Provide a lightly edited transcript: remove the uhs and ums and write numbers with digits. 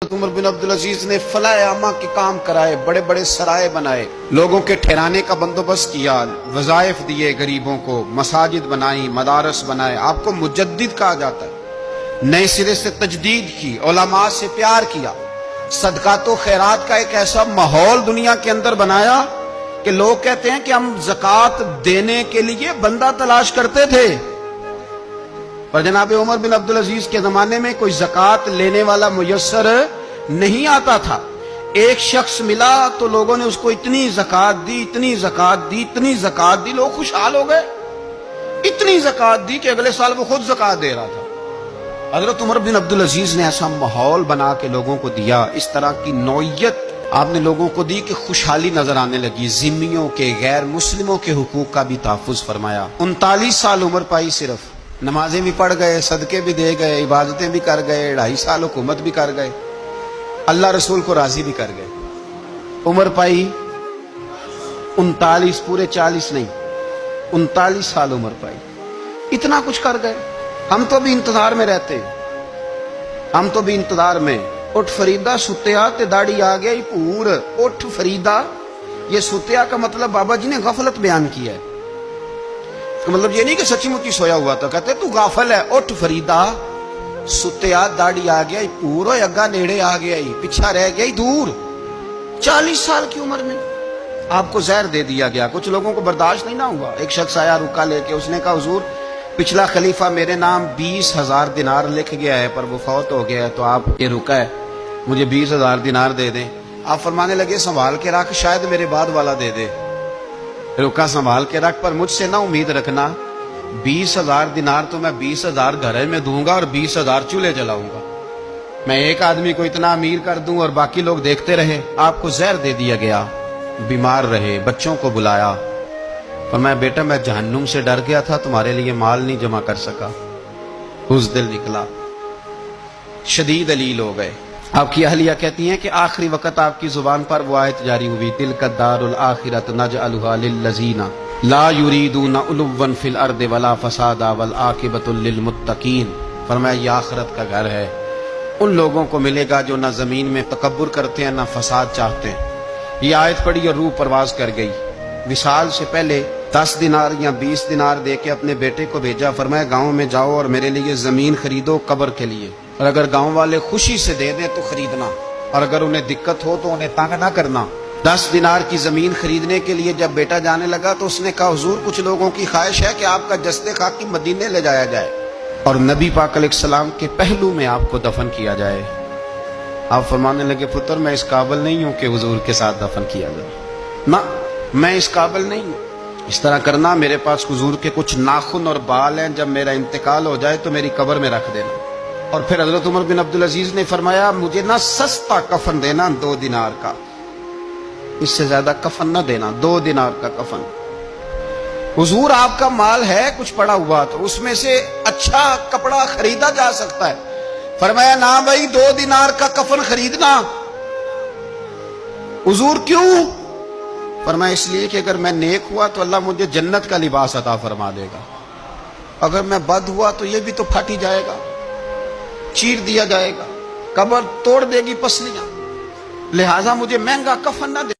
عمر بن عبدالعزیز نے فلاح عامہ کے کام کرائے، بڑے بڑے سرائے بنائے، لوگوں کے ٹھہرانے کا بندوبست کیا، وظائف دیے غریبوں کو، مساجد بنائی، مدارس بنائے۔ آپ کو مجدد کہا جاتا ہے۔ نئے سرے سے تجدید کی، علماء سے پیار کیا، صدقات و خیرات کا ایک ایسا ماحول دنیا کے اندر بنایا کہ لوگ کہتے ہیں کہ ہم زکوٰۃ دینے کے لیے بندہ تلاش کرتے تھے، پر جناب عمر بن عبدالعزیز کے زمانے میں کوئی زکوٰۃ لینے والا میسر نہیں آتا تھا۔ ایک شخص ملا تو لوگوں نے اس کو اتنی زکوٰۃ دی، اتنی زکوٰۃ دی، اتنی زکوٰۃ دی، لوگ خوشحال ہو گئے۔ اتنی زکوٰۃ دی کہ اگلے سال وہ خود زکوٰۃ دے رہا تھا۔ حضرت عمر بن عبدالعزیز نے ایسا ماحول بنا کے لوگوں کو دیا، اس طرح کی نوعیت آپ نے لوگوں کو دی کہ خوشحالی نظر آنے لگی۔ ذمیوں کے، غیر مسلموں کے حقوق کا بھی تحفظ فرمایا۔ 39 سال عمر پائی، صرف نمازیں بھی پڑھ گئے، صدقے بھی دے گئے، عبادتیں بھی کر گئے، 2.5 سال حکومت بھی کر گئے، اللہ رسول کو راضی بھی کر گئے۔ عمر پائی 39، پورے 40 نہیں، 39 سال عمر پائی، اتنا کچھ کر گئے۔ ہم تو بھی انتظار میں رہتے، ہم تو بھی انتظار میں۔ اٹھ فریدہ ستیا تے داڑھی آ گیا پور۔ اٹھ فریدہ، یہ ستیا کا مطلب بابا جی نے غفلت بیان کیا ہے۔ اس کا مطلب یہ نہیں کہ سچی مچی سویا ہوا تھا، کہتے تو غافل ہے۔ اٹھ فریدہ ستیا داڑھی آ گیا پور، اگا نیڑے آ گیا، پیچھا رہ گیا دور۔ 40 سال کی عمر میں آپ کو زہر دے دیا گیا۔ کچھ لوگوں کو برداشت نہیں نہ ہوا۔ ایک شخص آیا رکا لے کے، اس نے کہا حضور پچھلا خلیفہ میرے نام 20,000 دینار لکھ گیا ہے، پر وہ فوت ہو گیا ہے، تو آپ یہ رکا ہے، مجھے 20,000 دینار دے دیں۔ آپ فرمانے لگے سنبھال کے رکھ، شاید میرے بعد والا دے دے۔ رکا سنبھال کے رکھ، پر مجھ سے نہ امید رکھنا 20,000 دینار تو میں 20,000 گھر میں دوں گا اور 20,000 چولہے جلاؤں گا۔ میں ایک آدمی کو اتنا امیر کر دوں اور باقی لوگ دیکھتے رہے۔ آپ کو زہر دے دیا گیا، بیمار رہے، بچوں کو بلایا، فرمایا بیٹا میں جہنم سے ڈر گیا تھا، تمہارے لیے مال نہیں جمع کر سکا۔ اس دل نکلا، شدید علیل ہو گئے۔ آپ کی اہلیہ کہتی ہیں کہ آخری وقت آپ کی زبان پر وہ آیت جاری ہوئی، تلک الدار الآخرۃ نجعلھا للذین لا یریدون علوا فی الارض ولا فسادا والعاقبۃ للمتقین۔ فرمایا یہ آخرت کا گھر ہے، ان لوگوں کو ملے گا جو نہ زمین میں تکبر کرتے ہیں نہ فساد چاہتے ہیں۔ یہ آیت پڑھی اور روح پرواز کر گئی۔ وصال سے پہلے 10 دینار یا 20 دینار دے کے اپنے بیٹے کو بھیجا، فرمایا گاؤں میں جاؤ اور میرے لیے زمین خریدو قبر کے لیے، اور اگر گاؤں والے خوشی سے دے دیں تو خریدنا، اور اگر انہیں دقت ہو تو انہیں تنگ نہ کرنا۔ 10 دینار کی زمین خریدنے کے لیے جب بیٹا جانے لگا تو اس نے کہا حضور کچھ لوگوں کی خواہش ہے کہ آپ کا جسد خاکی مدینے لے جایا جائے اور نبی پاک علیہ السلام کے پہلو میں آپ کو دفن کیا جائے۔ آپ فرمانے لگے پتر میں اس قابل نہیں ہوں کہ حضور کے ساتھ دفن کیا جائے، نہ میں اس قابل نہیں ہوں۔ اس طرح کرنا، میرے پاس حضور کے کچھ ناخن اور بال ہیں، جب میرا انتقال ہو جائے تو میری قبر میں رکھ دینا۔ اور پھر حضرت عمر بن عبدالعزیز نے فرمایا مجھے نہ سستا کفن دینا 2 دینار کا، اس سے زیادہ کفن نہ دینا، 2 دینار کا کفن۔ حضور آپ کا مال ہے کچھ پڑا ہوا تو اس میں سے اچھا کپڑا خریدا جا سکتا ہے۔ فرمایا نہ بھائی 2 دینار کا کفن خریدنا۔ حضور کیوں؟ فرمایا اس لیے کہ اگر میں نیک ہوا تو اللہ مجھے جنت کا لباس عطا فرما دے گا، اگر میں بد ہوا تو یہ بھی تو پھٹ ہی جائے گا، چیر دیا جائے گا، قبر توڑ دے گی پسلیاں، لہٰذا مجھے مہنگا کفن نہ دے۔